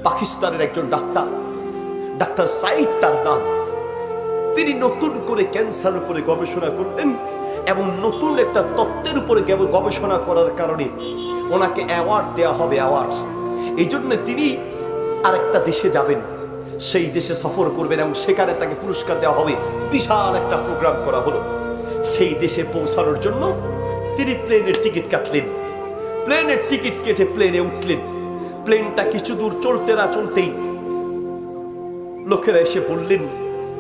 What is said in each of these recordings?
পাকিস্তানের একজন doctor, doctor Saeed তার নাম। তিনি নতুন করে ক্যান্সারের উপরে গবেষণা করলেন এবং নতুন একটা তত্ত্বের উপরে গবেষণা করার কারণে ওনাকে অ্যাওয়ার্ড দেওয়া হবে। অ্যাওয়ার্ড এই জন্য তিনি আরেকটা দেশে যাবেন, সেই দেশে সফর করবেন এবং সেখানে তাকে পুরস্কার দেওয়া হবে। বিশাল একটা প্রোগ্রাম করা হলো। সেই দেশে পৌঁছানোর জন্য তিনি প্লেনের টিকিট কাটলেন। প্লেনের টিকিট কেটে প্লেনে উঠলেন। প্লেনটা কিছু দূর চলতে না চলতেই লোকেরা এসে বললেন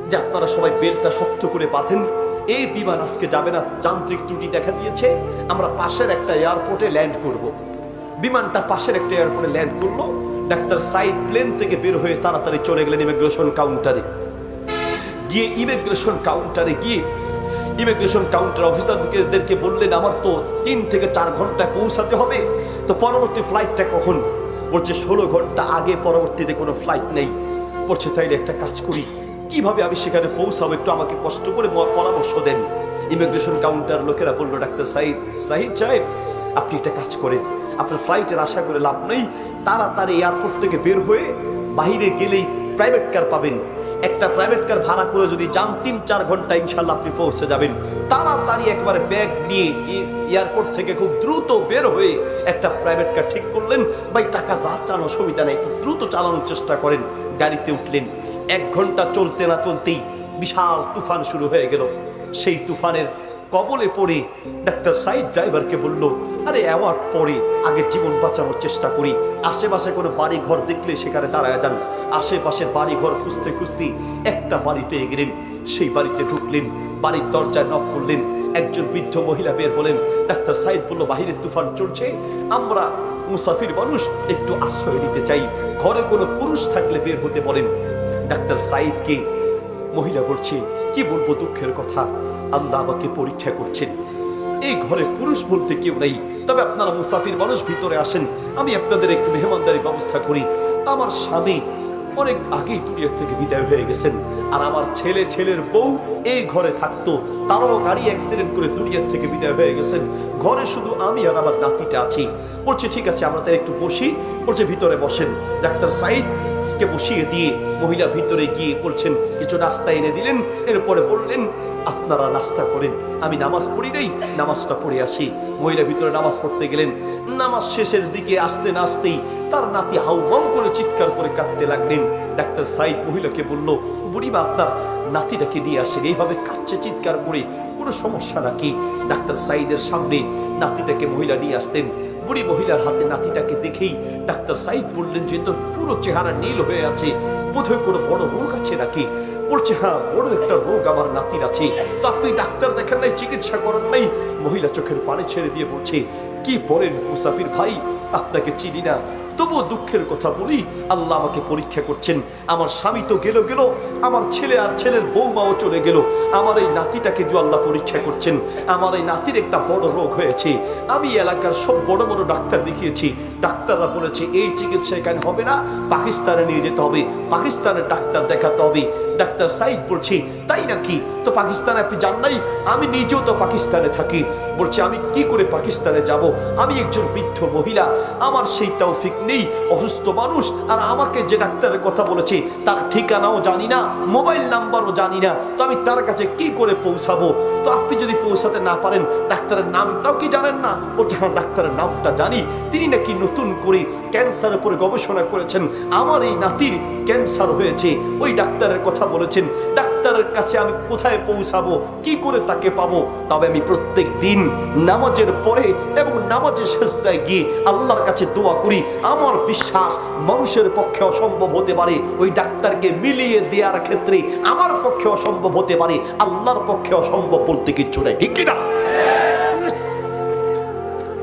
যে আপনারা সবাই বেল্টটা শক্ত করে বাঁধেন, এই বিমান আজকে যাবে না, যান্ত্রিক ত্রুটি দেখা দিয়েছে, আমরা পাশের একটা এয়ারপোর্টে ল্যান্ড করব। বিমানটা পাশের একটা এয়ারপোর্টে ল্যান্ড করলো। ডাক্তার সাইদ প্লেন থেকে বের হয়ে তাড়াতাড়ি চলে গেলেন ইমিগ্রেশন কাউন্টারে। গিয়ে ইমিগ্রেশন কাউন্টার অফিসারদেরকে বললেন আমার তো 3 থেকে 4 ঘন্টায় পৌঁছাতে হবে, তো পরবর্তী ফ্লাইটটা কখন? বলছে 16 ঘন্টা আগে পরবর্তীতে কোনো ফ্লাইট নেই। বলছে তাইলে একটা কাজ করি, কিভাবে আমি সেখানে পৌঁছাবো, একটু আমাকে কষ্ট করে পরামর্শ দেন। ইমিগ্রেশন কাউন্টার লোকেরা বললো ডাক্তার সাইদ সাহেব আপনি একটা কাজ করেন, আপনার ফ্লাইটের আশা করে লাভ নেই, তাড়াতাড়ি এয়ারপোর্ট থেকে বের হয়ে বাইরে গেলেই প্রাইভেট কার পাবেন, একটা প্রাইভেট কার ভাড়া করে যদি যান 3-4 ঘন্টা ইনশাল্লাহ আপনি পৌঁছে যাবেন। তাড়াতাড়ি একবারে ব্যাগ নিয়ে এয়ারপোর্ট থেকে খুব দ্রুত বের হয়ে একটা প্রাইভেট কার ঠিক করলেন। ভাই টাকা যা চান অসুবিধা নেই, একটু দ্রুত চালানোর চেষ্টা করেন। গাড়িতে উঠলেন। 1 ঘন্টা চলতে না চলতেই বিশাল তুফান শুরু হয়ে গেল। সেই তুফানের কবলে পড়ে ডাক্তার সাইদ ড্রাইভারকে বলল, আরে অ্যাওয়ার্ড পরে আগে জীবন বাঁচানোর চেষ্টা করি, আশেপাশে কোনো বাড়ি ঘর দেখলে সেখানে দাঁড়ায় যান। আশেপাশের বাড়ি ঘর খুঁজতে খুঁজতে একটা বাড়ি পেয়ে গেলেন। সেই বাড়িতে ঢুকলেন, বাড়ির দরজায় নক করলেন। একজন বৃদ্ধ মহিলা বের হলেন। ডাক্তার সাইদ বলল, বাহিরে তুফান চলছে, আমরা মুসাফির মানুষ একটু আশ্রয় নিতে চাই, ঘরে কোনো পুরুষ থাকলে বের হতে বলেন। ডাক্তার সাইদকে মহিলা বলছে, কি বলবো দুঃখের কথা, আল্লাহ আমাকে পরীক্ষা করছেন, এই ঘরে পুরুষ বলতে কেউ নেই, তবে আপনারা মুসাফির মানুষ ভিতরে আসেন, আমি আপনাদের একটু মেহমানদারি ব্যবস্থা করি। আমার স্বামী অনেক আগেই দুনিয়া থেকে বিদায় হয়ে গেছেন, আর আমার ছেলের বউ এই ঘরে থাকতো, তারাও গাড়ি অ্যাক্সিডেন্ট করে দুনিয়া থেকে বিদায় হয়ে গেছেন, ঘরে শুধু আমি আর আমার নাতিটা আছি। বলছে ঠিক আছে আমরা তাই একটু বসি। বলছে ভিতরে বসেন। ডাক্তার সাইদ কে বসিয়ে দিয়ে মহিলা ভিতরে গিয়ে বলছেন কিছু নাস্তা এনে দিলেন। এরপরে বললেন আপনারা নাস্তা করেন, আমি নামাজ পড়ি নাই, নামাজটা পড়ে আসি। মহিলা ভিতরে নামাজ পড়তে গেলেন। নামাজ শেষের দিকে আসতে না আসতেই তার নাতি হাউমাউ করে চিৎকার করে কাঁদতে লাগলেন। ডাক্তার সাইদ মহিলাকে বলল, বুড়িমা আপনার নাতিটাকে নিয়ে আসেন, এইভাবে কাঁদছে চিৎকার করে, কোনো সমস্যা নাকি? ডাক্তার সাইদের সামনে নাতিটাকে মহিলা নিয়ে আসতেন। বুড়ি মহিলার হাতে নাতিটাকে দেখেই ডাক্তার সাইদ বললেন যে তোর পুরো চেহারা নীল হয়ে আছে, বোধহয় কোনো বড় রোগ আছে নাকি? বলছে হ্যাঁ বড় একটা রোগ আমার নাতির আছে, তো আপনি ডাক্তার দেখেন নাই, চিকিৎসা করেন নাই? মহিলা চোখের পানি ছেড়ে দিয়ে বলছে, কি বলেন মুসাফির ভাই, আপনাকে চিনি না, তবুও দুঃখের কথা বলি, আল্লাহ আমাকে পরীক্ষা করছেন। আমার স্বামী তো গেল, আমার ছেলে আর ছেলের বৌমাও চলে গেল, আমার এই নাতিটাকে দিয়ে আল্লাহ পরীক্ষা করছেন। আমার এই নাতির একটা বড় রোগ হয়েছে, আমি এলাকার সব বড় বড় ডাক্তার দেখিয়েছি, ডাক্তাররা বলেছে এই চিকিৎসা এখানে হবে না, পাকিস্তানে নিয়ে যেতে হবে, পাকিস্তানের ডাক্তার দেখাতে হবে। ডাক্তার সাইদ বলছে তাই নাকি, তো পাকিস্তানে আপনি যান নাই? আমি নিজেও তো পাকিস্তানে থাকি। বলছে আমি কি করে পাকিস্তানে যাব, আমি একজন বৃদ্ধ মহিলা, আমার সেই তৌফিক নেই, অসুস্থ মানুষ, আর আমাকে যে ডাক্তারের কথা বলেছে তার ঠিকানাও জানি না, মোবাইল নাম্বারও জানি না, তো আমি তার কাছে কি করে পৌঁছাবো? তো আপনি যদি পৌঁছাতে না পারেন ডাক্তারের নামটাও কি জানেন না? বলছে হ্যাঁ ডাক্তারের নামটা জানি, তিনি নাকি নতুন করে ক্যান্সারের উপরে গবেষণা করেছেন, আমার এই নাতির ক্যান্সার হয়েছে, ওই ডাক্তারের কথা বলেছেন, ডাক্তারের কাছে আমি কোথায় পৌঁছাবো, কি করে তাকে পাবো? তবে আমি প্রত্যেক দিন নামাজের পরে এবং নামাজের সেজদায় গিয়ে আল্লাহর কাছে দোয়া করি, আমার বিশ্বাস মানুষের পক্ষে অসম্ভব হতে পারে, ওই ডাক্তারকে মিলিয়ে দেওয়ার ক্ষেত্রে আমার পক্ষে অসম্ভব হতে পারে, আল্লাহর পক্ষে অসম্ভব বলতে কিচ্ছু নাই, ঠিক কিনা?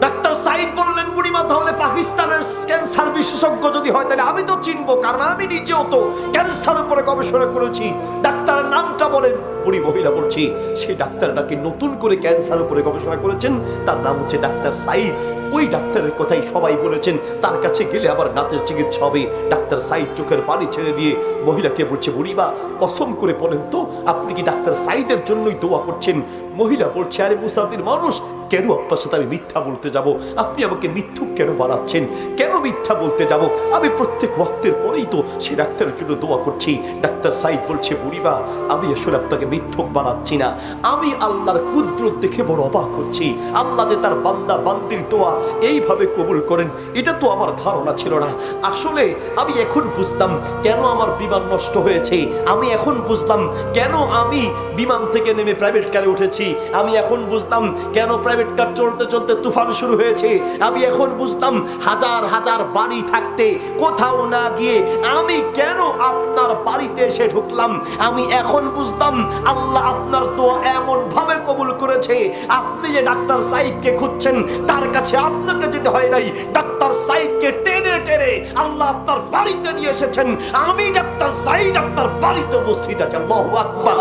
ডাক্তার সাইদ বললেন, বুড়িমা তাহলে পাকিস্তানের ক্যান্সার বিশেষজ্ঞ যদি হয় তাহলে আমি তো চিনবো, কারণ আমি নিজেও তো ক্যান্সার উপরে গবেষণা করেছি, ডাক্তারের নামটা বলেন। বুড়ি মহিলা বলছি সেই ডাক্তার নাকি নতুন করে ক্যান্সার উপরে গবেষণা করেছেন, তার নাম হচ্ছে ডাক্তার সাইদ, ওই ডাক্তারের কথাই সবাই বলেছেন, তার কাছে গেলে আবার নাতের চিকিৎসা হবে। ডাক্তার সাইদ চোখের পানি ছেড়ে দিয়ে মহিলাকে বলছে, বুড়িমা কসম করে বলেন তো আপনি কি ডাক্তার সাইদের জন্যই দোয়া করছেন? মহিলা বলছে, আরে মুসাফির মানুষ কেন আপনার সাথে আমি মিথ্যা বলতে যাব? আপনি আমাকে মিথ্যুক কেন বানাচ্ছেন? কেন মিথ্যা বলতে যাব? আমি প্রত্যেক ওয়াক্তের পরেই তো সে ডাক্তারের জন্য দোয়া করছি। ডাক্তার সাইদ বলছে, বুড়িমা আমি আসলে আপনাকে মিথ্যুক বানাচ্ছি না, আমি আল্লাহর কুদরত দেখে বড় অবাক হচ্ছি। আল্লাহ যে তার বান্দা বান্দির দোয়া এইভাবে কবুল করেন, এটা তো আমার ধারণা ছিল না। আসলে আমি এখন বুঝলাম কেন আমার বিমান নষ্ট হয়েছে। আমি এখন বুঝলাম কেন আমি বিমান থেকে নেমে প্রাইভেট কারে উঠেছি। আমি এখন বুঝলাম কেন প্রাইভেট কার চলতে চলতে তুফান শুরু হয়েছে। আমি এখন বুঝলাম হাজার হাজার বাড়ি থাকতে কোথাও না গিয়ে আমি কেন আপনার বাড়িতে এসে ঢুকলাম। আমি এখন বুঝলাম আল্লাহ আপনার দোয়া এমন ভাবে কবুল করেছে। আপনি যে ডাক্তার সাইদকে খুঁজছেন, তার কাছে আপনাকে যেতে হয় নাই, ডাক্তার সাইদকে টেনে টেনে আল্লাহ আপনার বাড়িতে নিয়ে এসেছেন। আমি ডাক্তার সাইদ আপনার বাড়িতে উপস্থিত আছে। আল্লাহু আকবার।